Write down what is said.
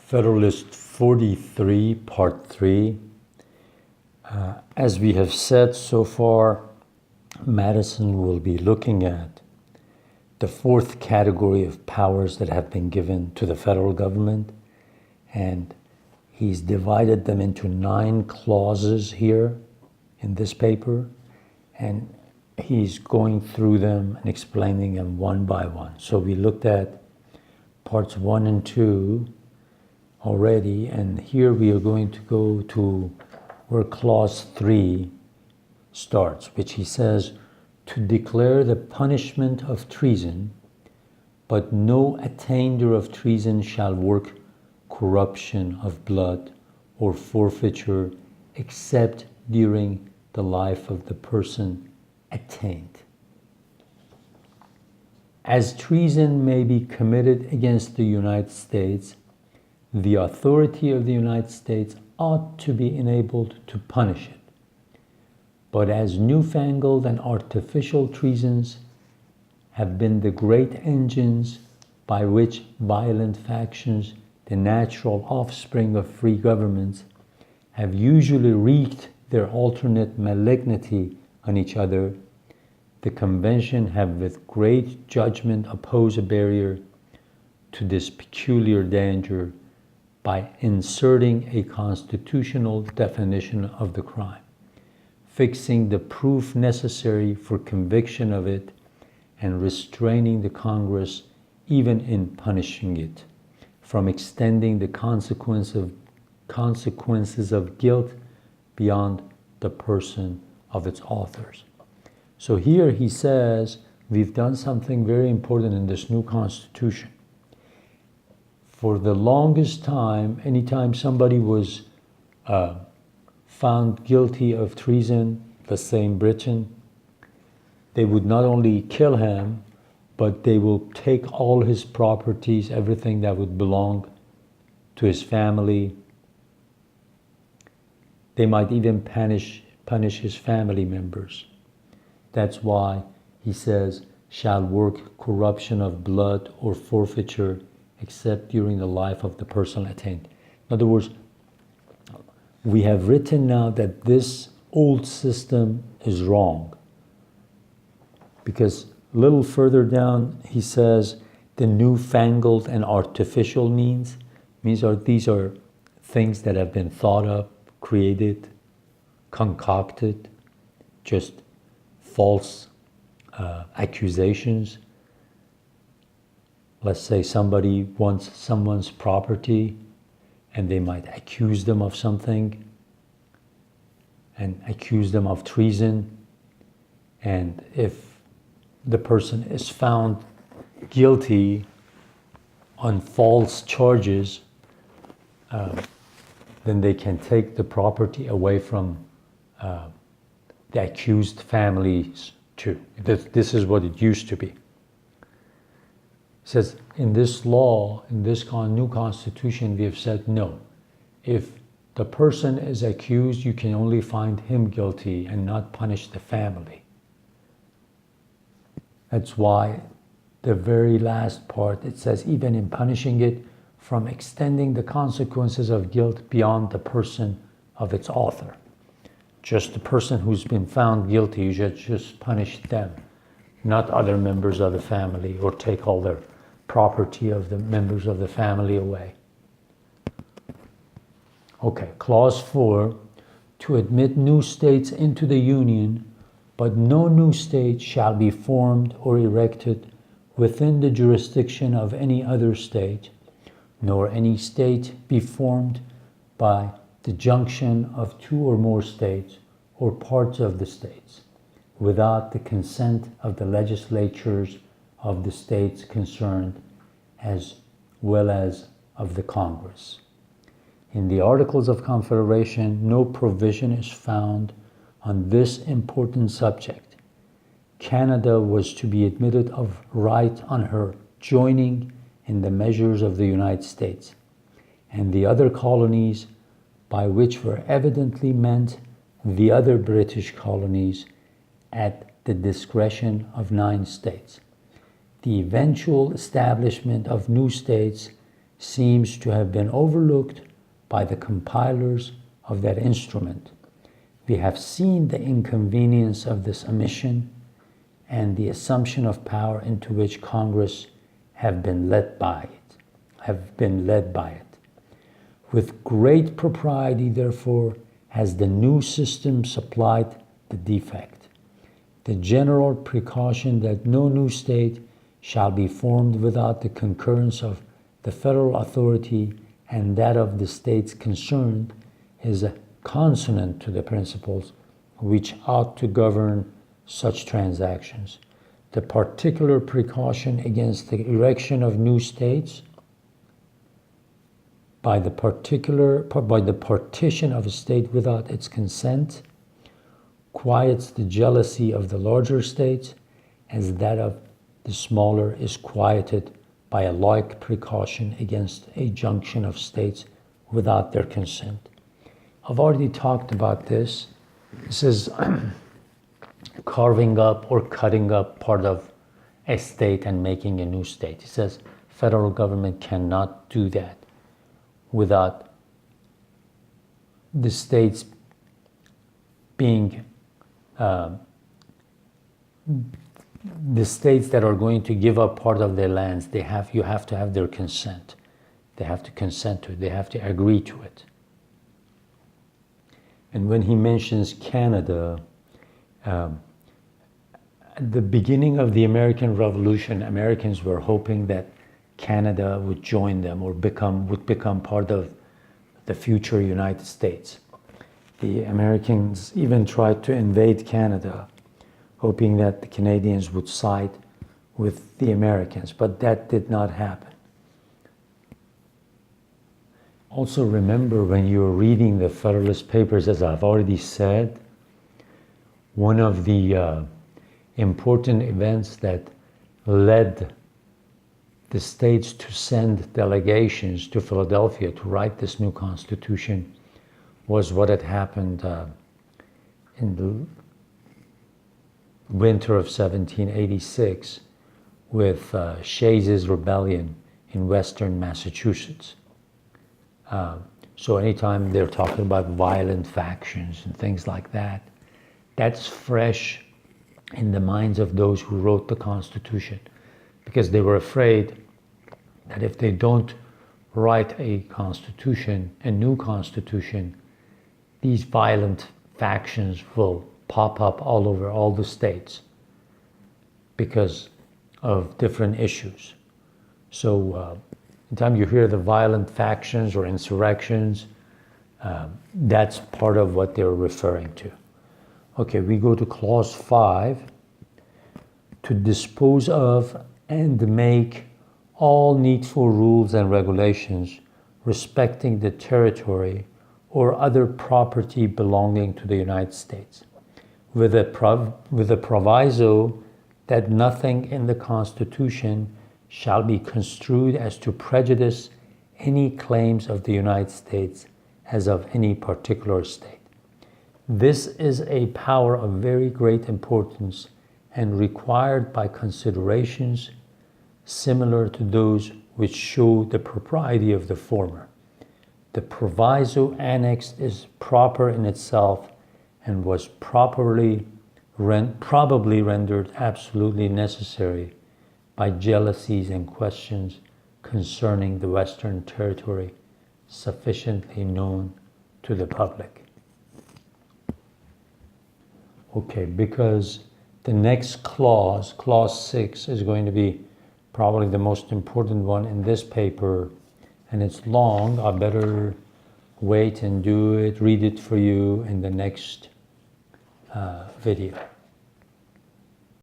Federalist 43, Part 3. As we have said so far, Madison will be looking at the fourth category of powers that have been given to the federal government, and he's divided them into 9 clauses here in this paper, and he's going through them and explaining them one by one. So we looked at parts 1 and 2 already, and here we are going to go to where clause 3 starts, which he says, to declare the punishment of treason, but no attainder of treason shall work corruption of blood or forfeiture except during the life of the person attainted. As treason may be committed against the United States, the authority of the United States ought to be enabled to punish it. But as newfangled and artificial treasons have been the great engines by which violent factions, the natural offspring of free governments, have usually wreaked their alternate malignity on each other, the Convention have with great judgment opposed a barrier to this peculiar danger by inserting a constitutional definition of the crime, fixing the proof necessary for conviction of it, and restraining the Congress, even in punishing it, from extending the consequences of guilt beyond the person of its authors. So here he says, we've done something very important in this new Constitution. For the longest time, anytime somebody was found guilty of treason, let's say in Britain, they would not only kill him, but they will take all his properties, everything that would belong to his family. They might even punish his family members. That's why he says, shall work corruption of blood or forfeiture except during the life of the person attainted. In other words, we have written now that this old system is wrong. Because a little further down, he says, the newfangled and artificial means these are things that have been thought up, created, concocted, just false accusations. Let's say somebody wants someone's property and they might accuse them of something and accuse them of treason. And if the person is found guilty on false charges, then they can take the property away from the accused families too. This is what it used to be. It says in this law, in this new Constitution, we have said no. If the person is accused, you can only find him guilty and not punish the family. That's why the very last part, it says, even in punishing it, from extending the consequences of guilt beyond the person of its author. Just the person who's been found guilty, you should just punish them, not other members of the family, or take all their property of the members of the family away. Okay, clause 4, to admit new states into the Union, but no new state shall be formed or erected within the jurisdiction of any other state, nor any state be formed by the junction of 2 or more states or parts of the states, without the consent of the legislatures of the states concerned, as well as of the Congress. In the Articles of Confederation, no provision is found on this important subject. Canada was to be admitted of right on her joining in the measures of the United States, and the other colonies, by which were evidently meant the other British colonies, at the discretion of 9 states. The eventual establishment of new states seems to have been overlooked by the compilers of that instrument. We have seen the inconvenience of this omission and the assumption of power into which Congress have been led by it. With great propriety, therefore, has the new system supplied the defect. The general precaution that no new state shall be formed without the concurrence of the federal authority and that of the states concerned is consonant to the principles which ought to govern such transactions. The particular precaution against the erection of new states by the partition of a state without its consent quiets the jealousy of the larger states, as that of the smaller is quieted by a like precaution against a junction of states without their consent. I've already talked about this. This is carving up or cutting up part of a state and making a new state. It says federal government cannot do that without the states being the states that are going to give up part of their lands. You have to have their consent. They have to consent to it. They have to agree to it. And when he mentions Canada, at the beginning of the American Revolution, Americans were hoping that Canada would join them or would become part of the future United States. The Americans even tried to invade Canada, hoping that the Canadians would side with the Americans, but that did not happen. Also remember, when you're reading the Federalist Papers, as I've already said, one of the important events that led the states to send delegations to Philadelphia to write this new constitution was what had happened in the winter of 1786 with Shays's rebellion in western Massachusetts. So anytime they're talking about violent factions and things like that, that's fresh in the minds of those who wrote the Constitution, because they were afraid that if they don't write a constitution, a new constitution, these violent factions will pop up all over all the states because of different issues. So anytime you hear the violent factions or insurrections, that's part of what they're referring to. Okay, we go to clause 5. To dispose of and make all needful rules and regulations respecting the territory or other property belonging to the United States, with a proviso that nothing in the Constitution shall be construed as to prejudice any claims of the United States as of any particular state. This is a power of very great importance and required by considerations similar to those which show the propriety of the former. The proviso annexed is proper in itself and was probably rendered absolutely necessary by jealousies and questions concerning the Western territory sufficiently known to the public. Okay, because the next clause, clause 6, is going to be probably the most important one in this paper, and it's long. I better wait and read it for you in the next video.